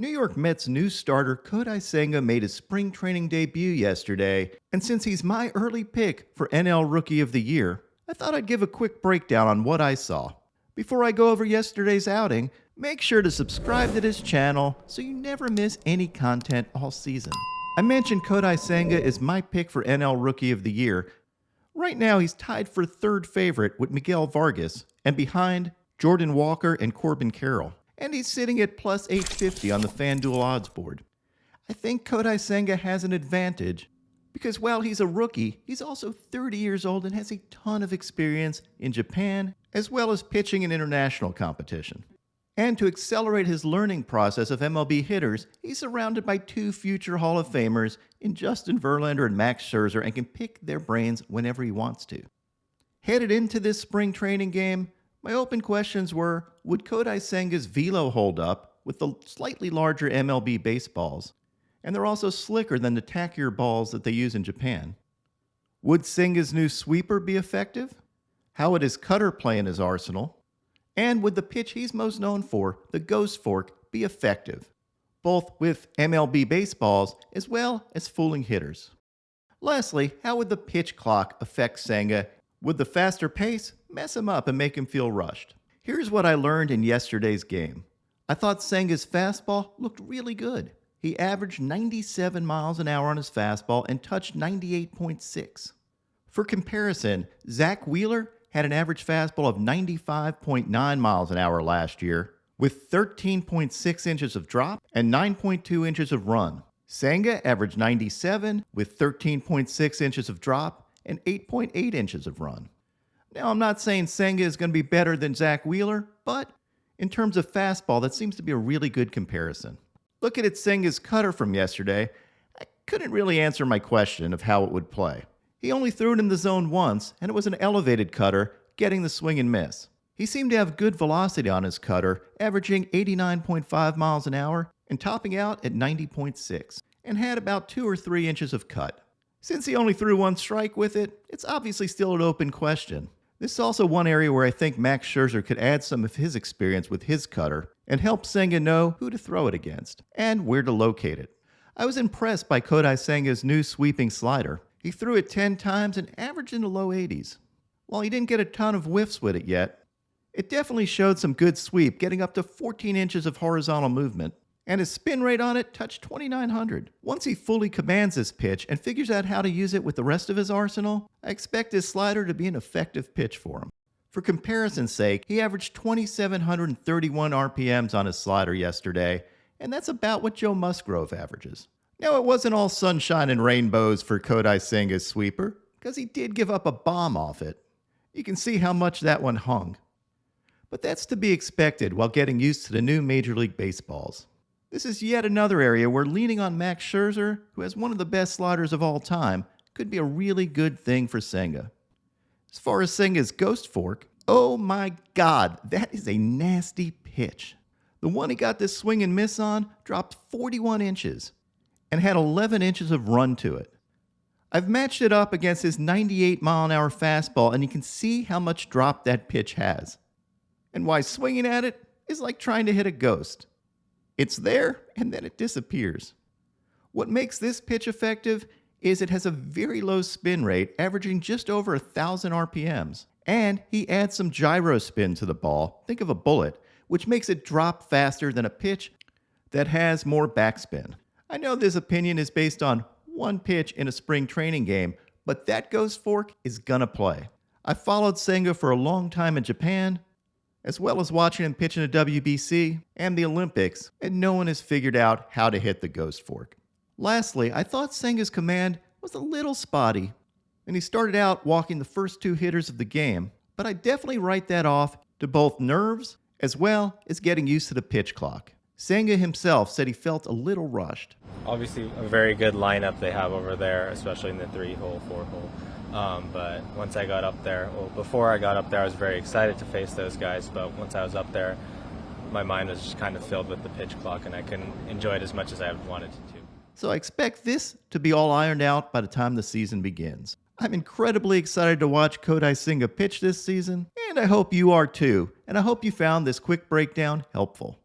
New York Mets new starter Kodai Senga made his spring training debut yesterday, and since he's my early pick for NL Rookie of the Year, I thought I'd give a quick breakdown on what I saw. Before I go over yesterday's outing, make sure to subscribe to this channel so you never miss any content all season. I mentioned Kodai Senga is my pick for NL Rookie of the Year. Right now he's tied for third favorite with Miguel Vargas, and behind Jordan Walker and Corbin Carroll. And he's sitting at plus 850 on the FanDuel odds board. I think Kodai Senga has an advantage because while he's a rookie, he's also 30 years old and has a ton of experience in Japan as well as pitching in international competition. And to accelerate his learning process of MLB hitters, he's surrounded by two future Hall of Famers in Justin Verlander and Max Scherzer and can pick their brains whenever he wants to. Headed into this spring training game, my open questions were, would Kodai Senga's velo hold up with the slightly larger MLB baseballs? And they're also slicker than the tackier balls that they use in Japan. Would Senga's new sweeper be effective? How would his cutter play in his arsenal? And would the pitch he's most known for, the ghost fork, be effective, both with MLB baseballs as well as fooling hitters? Lastly, how would the pitch clock affect Senga? Would the faster pace mess him up and make him feel rushed? Here's what I learned in yesterday's game. I thought Senga's fastball looked really good. He averaged 97 miles an hour on his fastball and touched 98.6. For comparison, Zach Wheeler had an average fastball of 95.9 miles an hour last year with 13.6 inches of drop and 9.2 inches of run. Senga averaged 97 with 13.6 inches of drop and 8.8 inches of run. Now, I'm not saying Senga is going to be better than Zach Wheeler, but in terms of fastball, that seems to be a really good comparison. Looking at Senga's cutter from yesterday, I couldn't really answer my question of how it would play. He only threw it in the zone once, and it was an elevated cutter, getting the swing and miss. He seemed to have good velocity on his cutter, averaging 89.5 miles an hour and topping out at 90.6, and had about 2 or 3 inches of cut. Since he only threw one strike with it, it's obviously still an open question. This is also one area where I think Max Scherzer could add some of his experience with his cutter and help Senga know who to throw it against and where to locate it. I was impressed by Kodai Senga's new sweeping slider. He threw it 10 times and averaged in the low 80s. While he didn't get a ton of whiffs with it yet, it definitely showed some good sweep, getting up to 14 inches of horizontal movement. And his spin rate on it touched 2,900. Once he fully commands this pitch and figures out how to use it with the rest of his arsenal, I expect his slider to be an effective pitch for him. For comparison's sake, he averaged 2,731 RPMs on his slider yesterday, and that's about what Joe Musgrove averages. Now, it wasn't all sunshine and rainbows for Kodai Senga's sweeper, because he did give up a bomb off it. You can see how much that one hung. But that's to be expected while getting used to the new Major League Baseballs. This is yet another area where leaning on Max Scherzer, who has one of the best sliders of all time, could be a really good thing for Senga. As far as Senga's ghost fork, oh my God, that is a nasty pitch. The one he got this swing and miss on dropped 41 inches and had 11 inches of run to it. I've matched it up against his 98 mile an hour fastball, and you can see how much drop that pitch has. And why swinging at it is like trying to hit a ghost. It's there, and then it disappears. What makes this pitch effective is it has a very low spin rate, averaging just over 1,000 RPMs. And he adds some gyro spin to the ball, think of a bullet, which makes it drop faster than a pitch that has more backspin. I know this opinion is based on one pitch in a spring training game, but that ghost fork is gonna play. I followed Senga for a long time in Japan, as well as watching him pitch in the WBC and the Olympics, and no one has figured out how to hit the ghost fork. Lastly, I thought Senga's command was a little spotty, and he started out walking the first 2 hitters of the game, but I definitely write that off to both nerves as well as getting used to the pitch clock. Senga himself said he felt a little rushed. Obviously a very good lineup they have over there, especially in the 3-hole, 4-hole. But once I got up there, before I got up there, I was very excited to face those guys. But once I was up there, my mind was just kind of filled with the pitch clock, and I couldn't enjoy it as much as I wanted to. So I expect this to be all ironed out by the time the season begins. I'm incredibly excited to watch Kodai Senga pitch this season, and I hope you are too. And I hope you found this quick breakdown helpful.